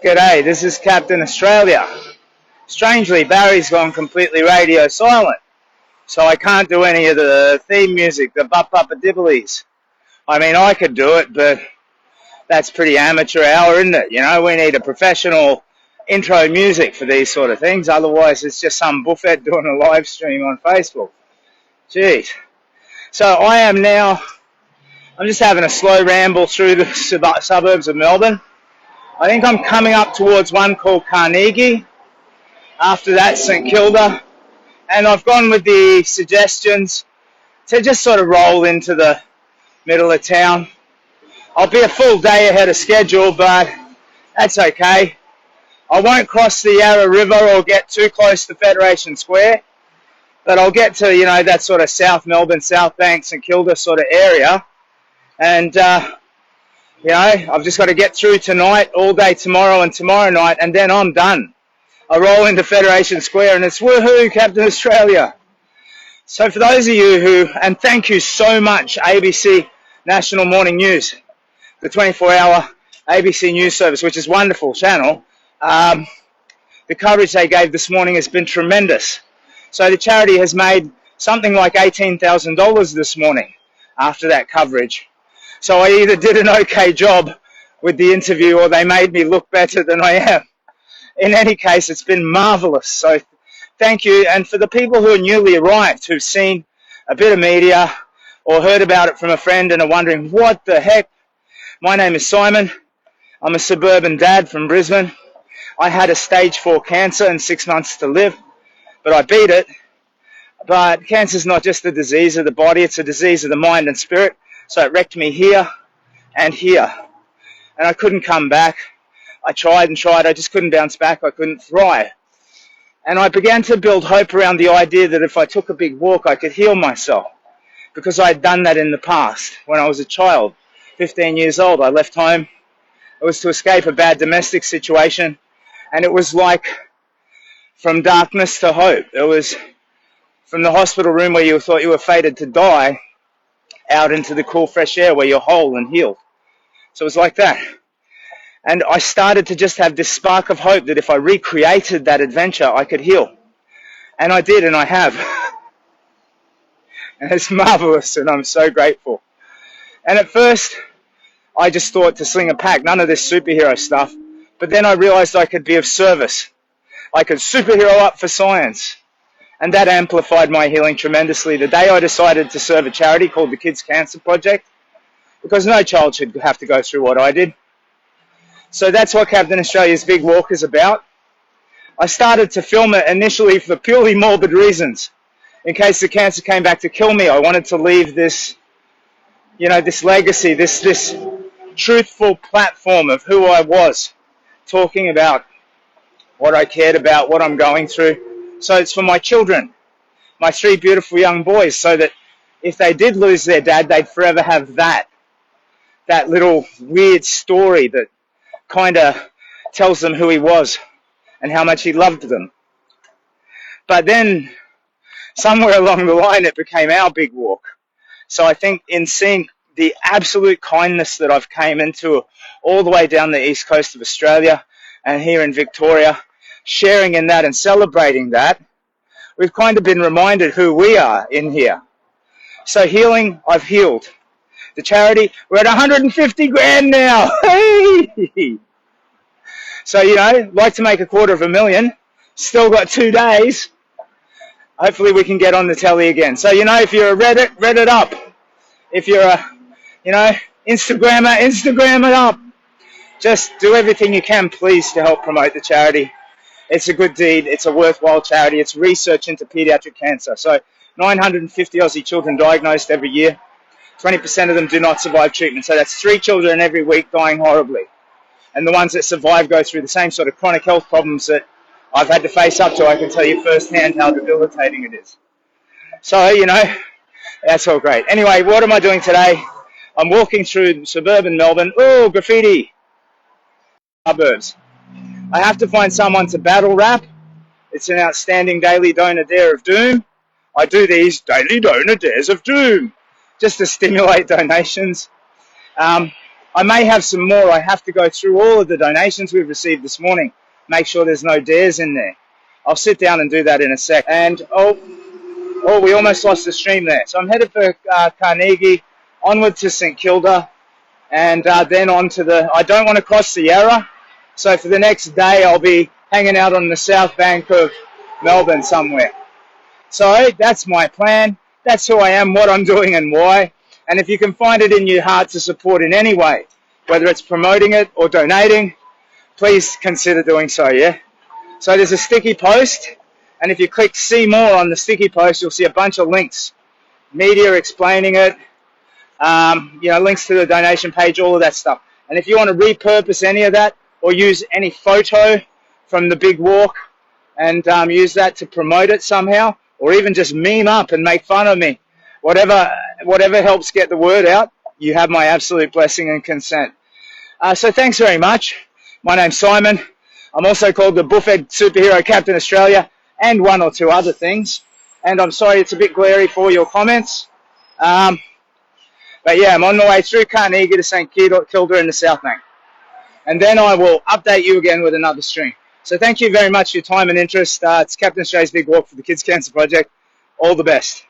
G'day, this is Captain Australia. Strangely, Barry's gone completely radio silent, so I can't do any of the theme music, the bop-bop-a-dibblies. I mean, I could do it, but that's pretty amateur hour, isn't it? You know, we need a professional intro music for these sort of things, otherwise it's just some buffet doing a live stream on Facebook. Jeez. So I'm just having a slow ramble through the suburbs of Melbourne. I think I'm coming up towards one called Carnegie. After that, St Kilda. And I've gone with the suggestions to just sort of roll into the middle of town. I'll be a full day ahead of schedule, but that's okay. I won't cross the Yarra River or get too close to Federation Square, but I'll get to, you know, that sort of South Melbourne, South Bank, St Kilda sort of area. And, you know, I've just got to get through tonight, all day tomorrow and tomorrow night, and then I'm done. I roll into Federation Square and it's woohoo, Captain Australia. So for those of you who, and thank you so much, ABC National Morning News, the 24-hour ABC News service, which is a wonderful channel. The coverage they gave this morning has been tremendous. So the charity has made something like $18,000 this morning after that coverage. So I either did an okay job with the interview or they made me look better than I am. In any case, it's been marvelous. So thank you. And for the people who are newly arrived, who've seen a bit of media or heard about it from a friend and are wondering, what the heck? My name is Simon. I'm a suburban dad from Brisbane. I had a stage 4 cancer and 6 months to live, but I beat it. But cancer is not just a disease of the body, it's a disease of the mind and spirit. So it wrecked me here and here. And I couldn't come back. I tried and tried. I just couldn't bounce back. I couldn't thrive. And I began to build hope around the idea that if I took a big walk, I could heal myself. Because I had done that in the past. When I was a child, 15 years old, I left home. It was to escape a bad domestic situation. And it was like from darkness to hope. It was from the hospital room where you thought you were fated to die out into the cool, fresh air where you're whole and healed. So it was like that. And I started to just have this spark of hope that if I recreated that adventure, I could heal. And I did, and I have. And it's marvelous, and I'm so grateful. And at first, I just thought to sling a pack, none of this superhero stuff. But then I realized I could be of service. I could superhero up for science. And that amplified my healing tremendously the day I decided to serve a charity called the Kids Cancer Project, because no child should have to go through what I did. So that's what Captain Australia's Big Walk is about. I started to film it initially for purely morbid reasons. In case the cancer came back to kill me, I wanted to leave this, you know, this legacy, this truthful platform of who I was, talking about what I cared about, what I'm going through. So it's for my children, my 3 beautiful young boys, so that if they did lose their dad, they'd forever have that little weird story that kind of tells them who he was and how much he loved them. But then somewhere along the line, it became our big walk. So I think in seeing the absolute kindness that I've came into all the way down the east coast of Australia and here in Victoria, sharing in that and celebrating that, we've kind of been reminded who we are in here. So healing, I've healed. The charity, we're at 150 grand now. Hey! So, you know, like to make $250,000. Still got 2 days. Hopefully we can get on the telly again. So, you know, if you're a Reddit up. If you're a, you know, Instagrammer, Instagram it up. Just do everything you can, please, to help promote the charity. It's a good deed. It's a worthwhile charity. It's research into pediatric cancer. So 950 Aussie children diagnosed every year. 20% of them do not survive treatment. So that's 3 children every week dying horribly. And the ones that survive go through the same sort of chronic health problems that I've had to face up to. I can tell you firsthand how debilitating it is. So, you know, that's all great. Anyway, what am I doing today? I'm walking through suburban Melbourne. Oh, graffiti. Suburbs. I have to find someone to battle rap. It's an outstanding daily donor dare of doom. I do these daily donor dares of doom just to stimulate donations. I may have some more. I have to go through all of the donations we've received this morning. Make sure there's no dares in there. I'll sit down and do that in a sec. And, oh, we almost lost the stream there. So I'm headed for Carnegie, onward to St Kilda, and then on to I don't want to cross the Yarra. So for the next day, I'll be hanging out on the south bank of Melbourne somewhere. So that's my plan. That's who I am, what I'm doing, and why. And if you can find it in your heart to support in any way, whether it's promoting it or donating, please consider doing so, yeah? So there's a sticky post, and if you click see more on the sticky post, you'll see a bunch of links. Media explaining it, links to the donation page, all of that stuff. And if you want to repurpose any of that or use any photo from the big walk and use that to promote it somehow, or even just meme up and make fun of me, whatever helps get the word out, you have my absolute blessing and consent. So thanks very much. My name's Simon. I'm also called the Buffett Superhero Captain Australia and one or two other things. And I'm sorry it's a bit glary for your comments. But yeah, I'm on the way through Carnegie to St Kilda in the South Bank. And then I will update you again with another stream. So thank you very much for your time and interest. It's Captain Australia's Big Walk for the Kids Cancer Project. All the best.